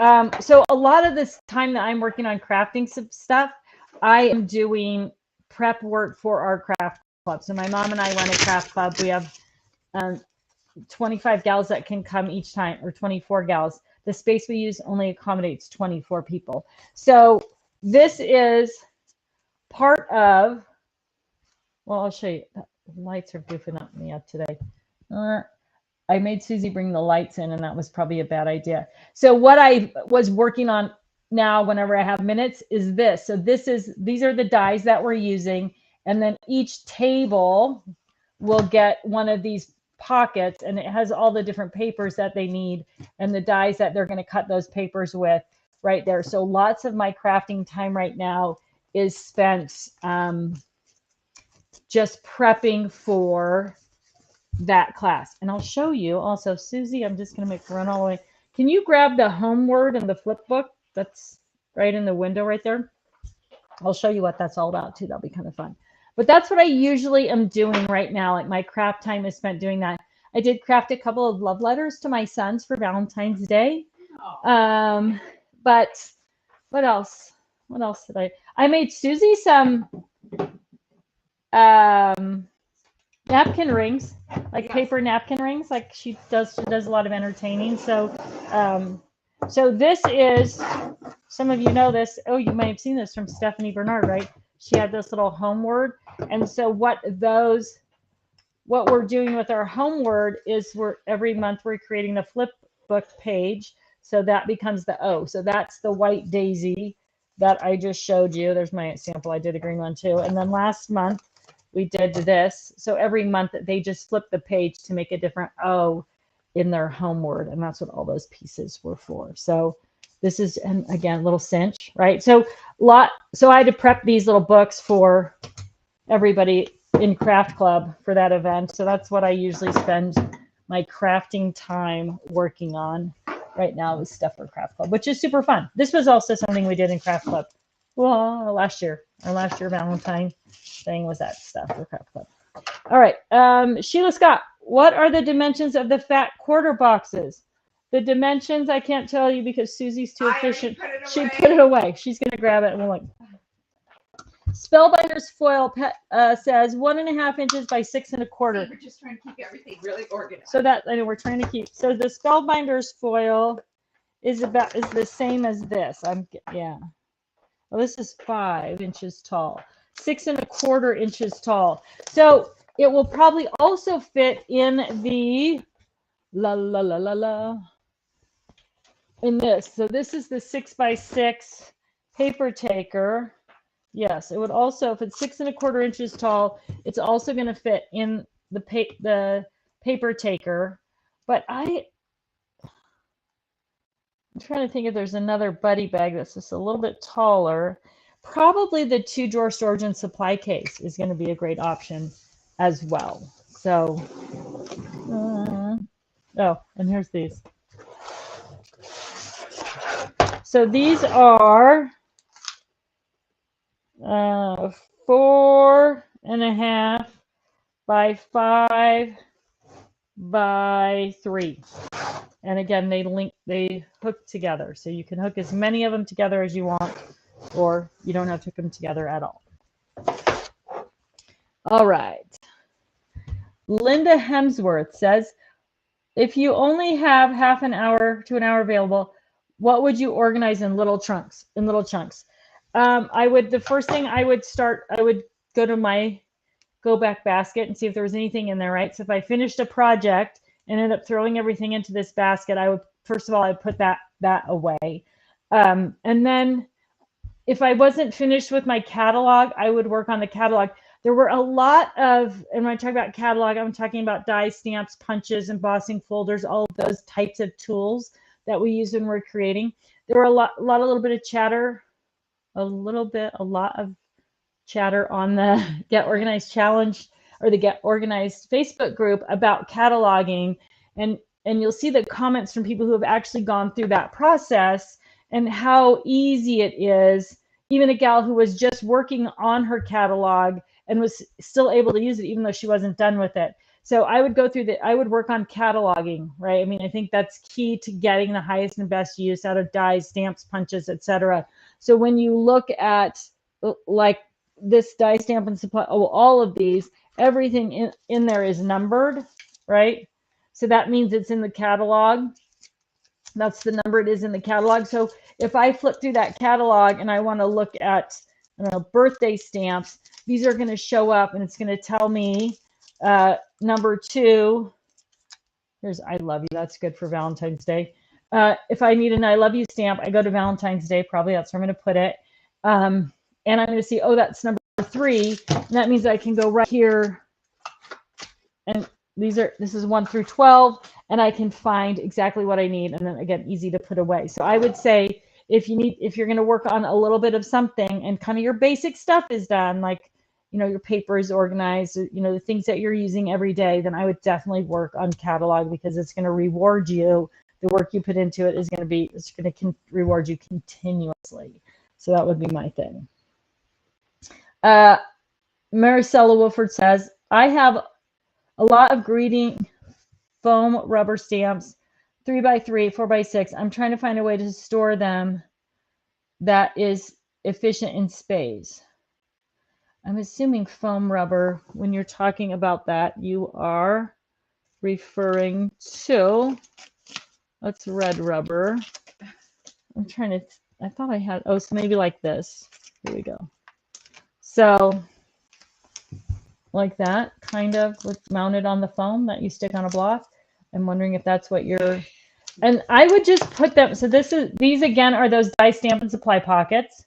a lot of this time that I'm working on crafting some stuff, I am doing prep work for our craft club. So my mom and I run a craft club. We have 25 gals that can come each time, or 24 gals. The space we use only accommodates 24 people. So this is part of, well, I'll show you. The lights are goofing up me up today. I made Susie bring the lights in, and that was probably a bad idea. So what I was working on now, whenever I have minutes, is this. So these are the dies that we're using, and then each table will get one of these pockets, and it has all the different papers that they need and the dies that they're going to cut those papers with right there. So lots of my crafting time right now is spent just prepping for that class. And I'll show you also, Susie, I'm just going to make her run all the way. Can you grab the homeward and the flip book that's right in the window right there? I'll show you what that's all about too. That'll be kind of fun. But that's what I usually am doing right now. Like my craft time is spent doing that. I did craft a couple of love letters to my sons for Valentine's Day. But what else? What else did I made Susie some napkin rings, like paper napkin rings, like she does a lot of entertaining. So so this is, some of you know this. Oh, you may have seen this from Stephanie Bernard, right? She had this little homeward. And so what we're doing with our homeward is every month we're creating a flip book page. So that becomes the O. So that's the white daisy that I just showed you. There's my sample. I did a green one too. And then last month we did this. So every month they just flip the page to make a different O in their homeward. And that's what all those pieces were for. So this is, and again, a little cinch, right? So I had to prep these little books for everybody in Craft Club for that event. So that's what I usually spend my crafting time working on right now, is stuff for Craft Club, which is super fun. This was also something we did in Craft Club. Well, last year, our last year Valentine thing was that stuff for Craft Club. All right, Sheila Scott, what are the dimensions of the fat quarter boxes? The dimensions I can't tell you because Susie's too efficient. She put it away. She's gonna grab it and we'll like. Spellbinder's foil says 1.5 inches by 6 1/4. We're just trying to keep everything really organized. So that, I know we're trying to keep. So the Spellbinder's foil is the same as this. Yeah. Well, this is 5 inches tall, 6 1/4 inches tall. So it will probably also fit in the in this. So this is the 6 by 6 paper taker. Yes, it would also, if it's 6 1/4 inches tall, it's also going to fit in the paper taker. But I'm trying to think if there's another buddy bag that's just a little bit taller. Probably the 2-drawer storage and supply case is going to be a great option as well. So, oh, and here's these. So these are 4.5 by 5 by 3. And again, they hook together. So you can hook as many of them together as you want, or you don't have to hook them together at all. All right. Linda Hemsworth says, if you only have half an hour to an hour available, what would you organize in little chunks? The first thing I would go to my go back basket and see if there was anything in there, right? So if I finished a project and ended up throwing everything into this basket, I would, first of all, I'd put that away. And then if I wasn't finished with my catalog, I would work on the catalog. There were a lot of, and when I talk about catalog, I'm talking about die stamps, punches, embossing folders, all of those types of tools that we use when we're creating. There were a lot of chatter, a lot of chatter on the Get Organized Challenge or the Get Organized Facebook group about cataloging. And you'll see the comments from people who have actually gone through that process and how easy it is. Even a gal who was just working on her catalog and was still able to use it, even though she wasn't done with it. So I would go through I would work on cataloging, right? I mean, I think that's key to getting the highest and best use out of dies, stamps, punches, etc. So when you look at like this die stamp and supply, oh, all of these, everything in there is numbered, right? So that means it's in the catalog. That's the number it is in the catalog. So if I flip through that catalog and I want to look at, I don't know, birthday stamps, these are going to show up and it's going to tell me number 2. Here's I love you. That's good for Valentine's Day. If I need an I love you stamp, I go to Valentine's Day. Probably that's where I'm going to put it. And I'm going to see, oh, that's number 3. And that means I can go right here. And this is 1 through 12. And I can find exactly what I need. And then again, easy to put away. So I would say if you're going to work on a little bit of something and kind of your basic stuff is done, like, you know, your paper is organized, you know, the things that you're using every day, then I would definitely work on catalog because it's going to reward you. The work you put into it is going to reward you continuously. So that would be my thing. Maricela Wilford says, I have a lot of greeting foam rubber stamps, 3x3, 4x6. I'm trying to find a way to store them that is efficient in space. I'm assuming foam rubber, when you're talking about that, you are referring to, that's red rubber. I'm trying to, I thought I had, oh, so maybe like this. Here we go. So like that, kind of mounted on the foam that you stick on a block. I'm wondering if that's what you're, and I would just put them, so these again are those die stamp and supply pockets.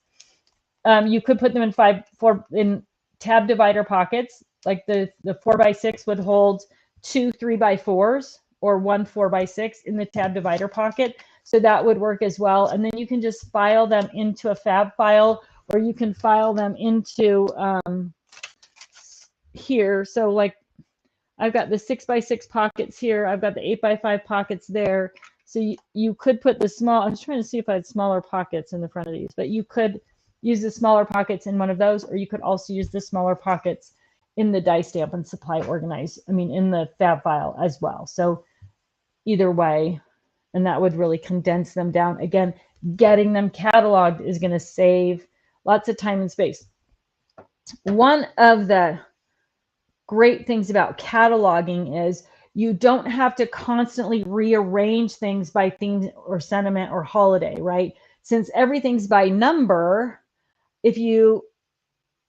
You could put them in tab divider pockets, like the 4x6 would hold 2 3x4s or 1 4x6 in the tab divider pocket. So that would work as well. And then you can just file them into a fab file, or you can file them into here. So like I've got the 6x6 pockets here. I've got the 8x5 pockets there. So you could put the small, I was trying to see if I had smaller pockets in the front of these, but you could use the smaller pockets in one of those, or you could also use the smaller pockets in the die stamp and supply organized, in the fab file as well. So either way, and that would really condense them down. Again, getting them cataloged is going to save lots of time and space. One of the great things about cataloging is you don't have to constantly rearrange things by theme or sentiment or holiday, right? Since everything's by number, if you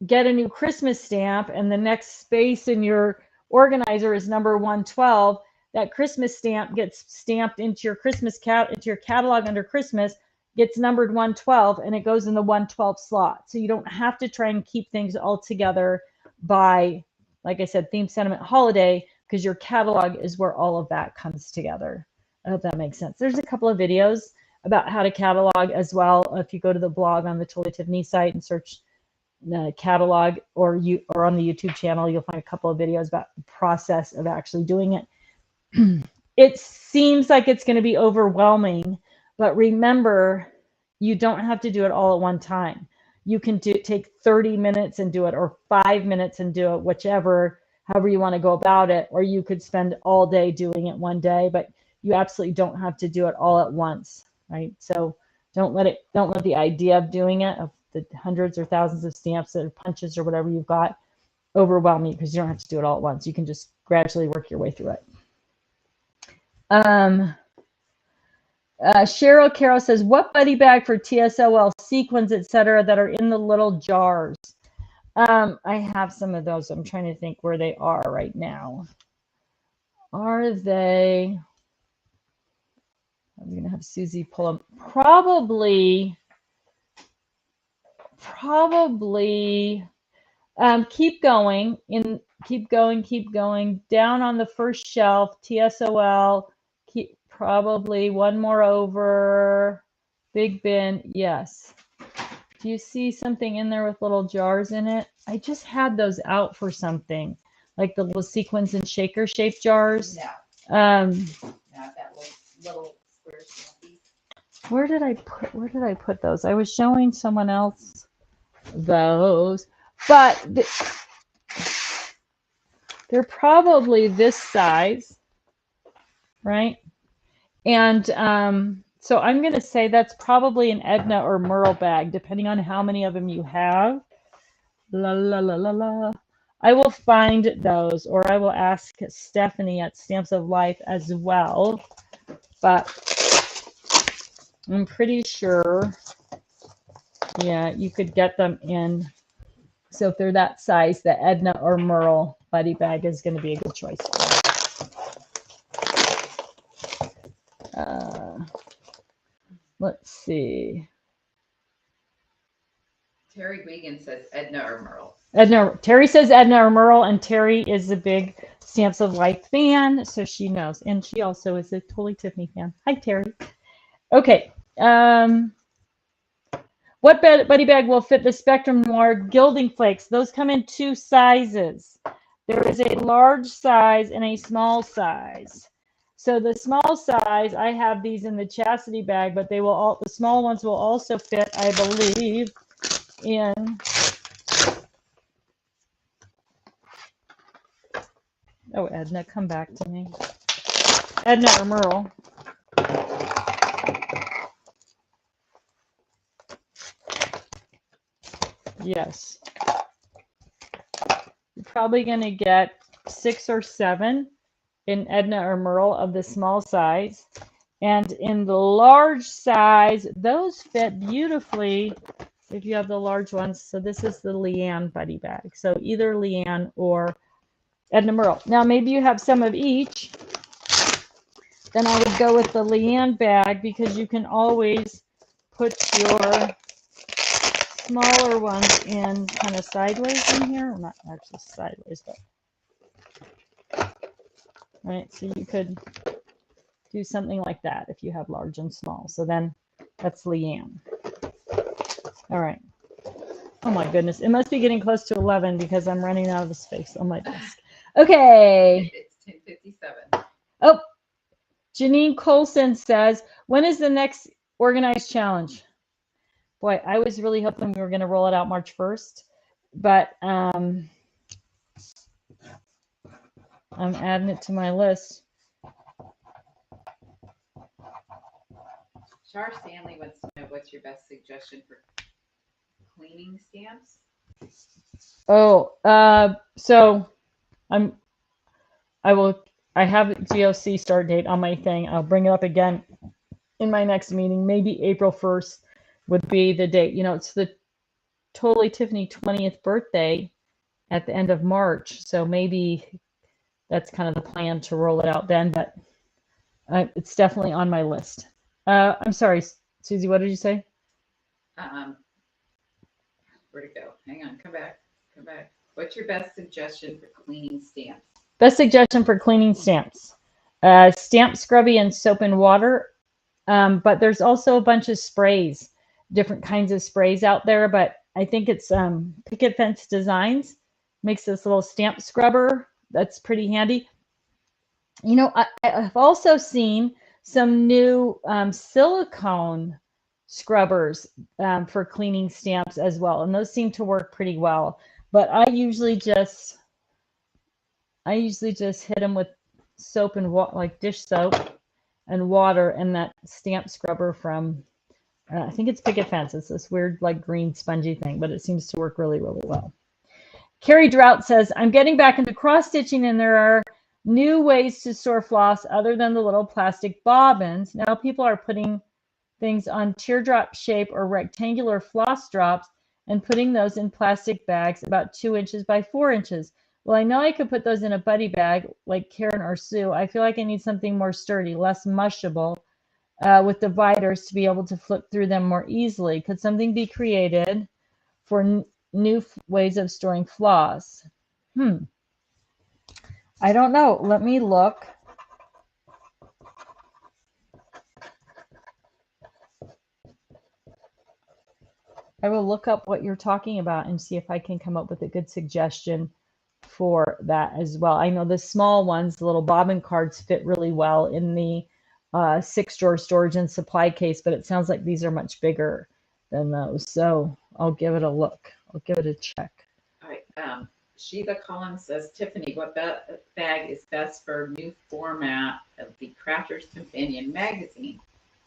get a new Christmas stamp and the next space in your organizer is number 112, that Christmas stamp gets stamped into your catalog under Christmas, gets numbered 112, and it goes in the 112 slot. So you don't have to try and keep things all together by, like I said, theme, sentiment, holiday, because your catalog is where all of that comes together. I hope that makes sense. There's a couple of videos about how to catalog as well. If you go to the blog on the Totally Tiffany site and search the catalog, or on the YouTube channel, you'll find a couple of videos about the process of actually doing it. It seems like it's going to be overwhelming, but remember, you don't have to do it all at one time. You can take 30 minutes and do it, or 5 minutes and do it, however you want to go about it, or you could spend all day doing it one day, but you absolutely don't have to do it all at once, right? So don't let the idea of doing it, of the hundreds or thousands of stamps or punches or whatever you've got, overwhelm you, because you don't have to do it all at once. You can just gradually work your way through it. Cheryl Carroll says, what buddy bag for TSOL, sequins, etc., that are in the little jars? I have some of those. I'm trying to think where they are right now. Are they? I'm going to have Susie pull them. Probably. Keep going. Keep going. Down on the first shelf, TSOL. Probably one more over. Big bin. Yes. Do you see something in there with little jars in it? I just had those out for something, like the little sequins and shaker shaped jars. No. Not that little square snappy. Where did I put those? I was showing someone else those, but they're probably this size, right? And so I'm going to say that's probably an Edna or Merle bag, depending on how many of them you have. La la la la la. I will find those, or I will ask Stephanie at Stamps of Life as well. But I'm pretty sure, yeah, you could get them in. So if they're that size, the Edna or Merle buddy bag is going to be a good choice. Let's see. Terry Wiegand says Edna or Merle. Edna. Terry says Edna or Merle, and Terry is a big Stamps of Life fan, so she knows. And she also is a Totally Tiffany fan. Hi, Terry. Okay. What buddy bag will fit the Spectrum Noir gilding flakes? Those come in 2 sizes. There is a large size and a small size. So the small size, I have these in the chastity bag, but they will all, the small ones will also fit, I believe, in oh, Edna, come back to me. Edna or Merle. Yes. You're probably going to get 6 or 7 in Edna or Merle of the small size. And in the large size, those fit beautifully if you have the large ones. So this is the Leanne buddy bag. So either Leanne or Edna Merle. Now maybe you have some of each. Then I would go with the Leanne bag because you can always put your smaller ones in kind of sideways in here. Well, not actually sideways, but right. So you could do something like that if you have large and small. So then that's Leanne. All right. Oh my goodness. It must be getting close to 11 because I'm running out of the space on my desk. Okay. It's 10:57. Oh, Janine Colson says, when is the next organized challenge? Boy, I was really hoping we were going to roll it out March 1st, but I'm adding it to my list. Char Stanley wants to know what's your best suggestion for cleaning stamps? Oh, so I have GOC start date on my thing. I'll bring it up again in my next meeting. Maybe April 1st would be the date. You know, it's the Totally Tiffany 20th birthday at the end of March. So maybe that's kind of the plan to roll it out then, but it's definitely on my list. I'm sorry, Susie, what did you say? Where'd it go? Hang on, come back. What's your best suggestion for cleaning stamps? Best suggestion for cleaning stamps. Stamp scrubby and soap and water. But there's also a bunch of sprays, different kinds of sprays out there. But I think it's Picket Fence Designs makes this little stamp scrubber that's pretty handy. You know, I've also seen some new silicone scrubbers for cleaning stamps as well, and those seem to work pretty well. But I usually just hit them with soap and water, like dish soap and water, and that stamp scrubber from I think it's Picket Fence. It's this weird like green spongy thing, but it seems to work really, really well. Carrie Drought says, I'm getting back into cross stitching, and there are new ways to store floss other than the little plastic bobbins. Now people are putting things on teardrop shape or rectangular floss drops and putting those in plastic bags about 2 inches by 4 inches. Well, I know I could put those in a buddy bag like Karen or Sue. I feel like I need something more sturdy, less mushable, with dividers to be able to flip through them more easily. Could something be created for new ways of storing floss? I don't know. Let me look. I will look up what you're talking about and see if I can come up with a good suggestion for that as well. I know the small ones, the little bobbin cards, fit really well in the 6-drawer storage and supply case, but it sounds like these are much bigger than those. So I'll give it a look. I'll give it a check. All right. Sheila Collins says, Tiffany, what bag is best for new format of the Crafter's Companion magazine?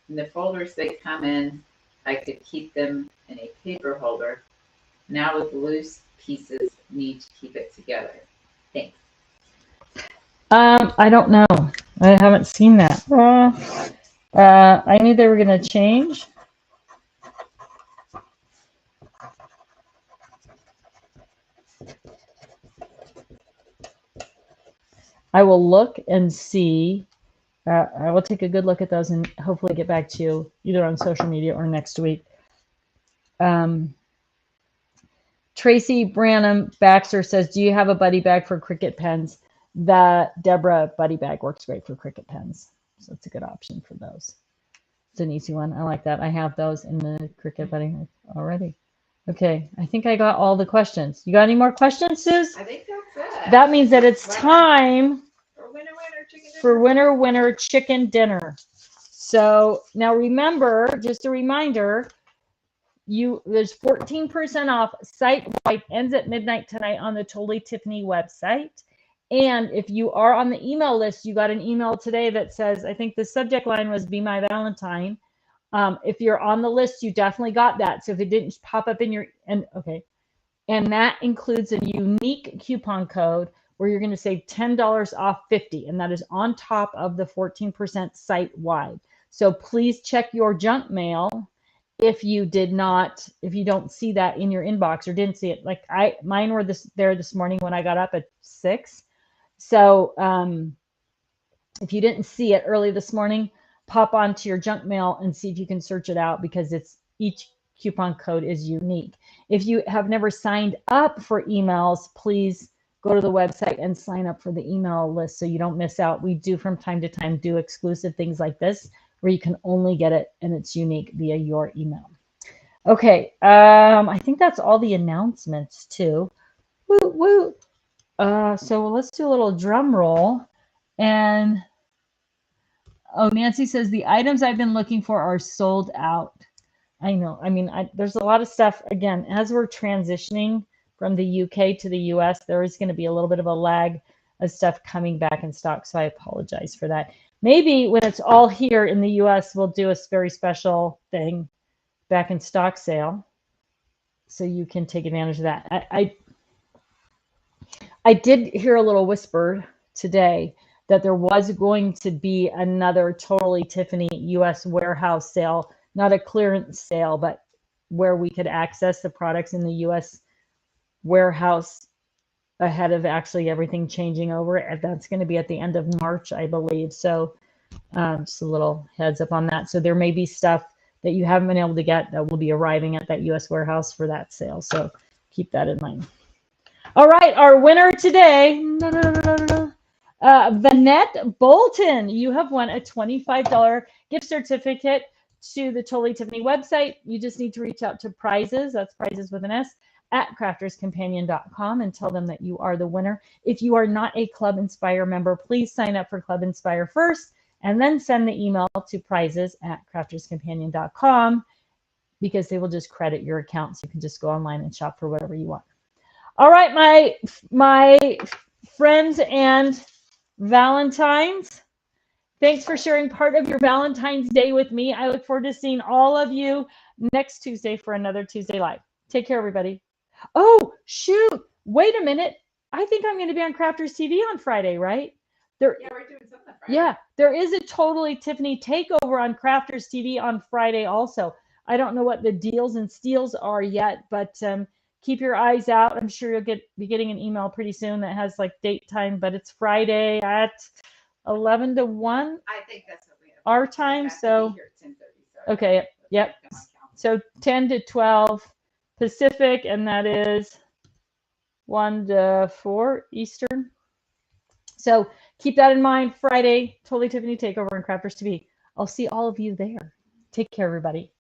In the folders they come in, I could keep them in a paper holder. Now with loose pieces need to keep it together? Thanks. I don't know. I haven't seen that. I knew they were going to change. I will look and see. I will take a good look at those and hopefully get back to you either on social media or next week. Tracy Branham Baxter says, do you have a buddy bag for Cricut pens? The Deborah buddy bag works great for Cricut pens. So it's a good option for those. It's an easy one. I like that. I have those in the Cricut buddy already. Okay, I think I got all the questions. You got any more questions, Suze? I think that's it. That means that it's time for winter chicken dinner. So now remember, just a reminder, there's 14% off site-wide, ends at midnight tonight on the Totally Tiffany website. And if you are on the email list, you got an email today that says, I think the subject line was Be My Valentine. If you're on the list, you definitely got that. So if it didn't pop up in your, and that includes a unique coupon code where you're going to save $10 off 50, and that is on top of the 14% site-wide. So please check your junk mail if you don't see that in your inbox or didn't see it. Like mine were there this morning when I got up at 6. So if you didn't see it early this morning, pop onto your junk mail and see if you can search it out, because each coupon code is unique. If you have never signed up for emails, please go to the website and sign up for the email list so you don't miss out. We do from time to time do exclusive things like this where you can only get it and it's unique via your email. Okay, I think that's all the announcements too. Woo, woo. So let's do a little drum roll. And Nancy says the items I've been looking for are sold out. I know. I mean, there's a lot of stuff. Again, as we're transitioning from the UK to the US, there is going to be a little bit of a lag of stuff coming back in stock. So I apologize for that. Maybe when it's all here in the US, we'll do a very special thing, back in stock sale, so you can take advantage of that. I did hear a little whisper today that there was going to be another Totally Tiffany US warehouse sale, not a clearance sale, but where we could access the products in the US warehouse ahead of actually everything changing over. And that's going to be at the end of March, I believe. So just a little heads up on that. So there may be stuff that you haven't been able to get that will be arriving at that US warehouse for that sale. So keep that in mind. All right, our winner today, Vanette Bolton. You have won a $25 gift certificate to the Totally Tiffany website. You just need to reach out to Prizes, that's Prizes with an S, at crafterscompanion.com and tell them that you are the winner. If you are not a Club Inspire member, please sign up for Club Inspire first and then send the email to prizes at crafterscompanion.com, because they will just credit your account. So you can just go online and shop for whatever you want. All right, my friends and Valentines, thanks for sharing part of your Valentine's Day with me. I look forward to seeing all of you next Tuesday for another Tuesday Live. Take care, everybody. Oh, shoot. Wait a minute. I think I'm going to be on Crafters TV on Friday, right? Yeah, we're doing something on Friday. Yeah, there is a Totally Tiffany takeover on Crafters TV on Friday also. I don't know what the deals and steals are yet, but keep your eyes out. I'm sure you'll be getting an email pretty soon that has like date time, but it's Friday at 11 to 1. I think that's what we have. Our time. So, okay, yep. So 10 to 12 Pacific, and that is 1 to 4 Eastern. So keep that in mind. Friday, Totally Tiffany takeover on Crafters TV. I'll see all of you there. Take care, everybody.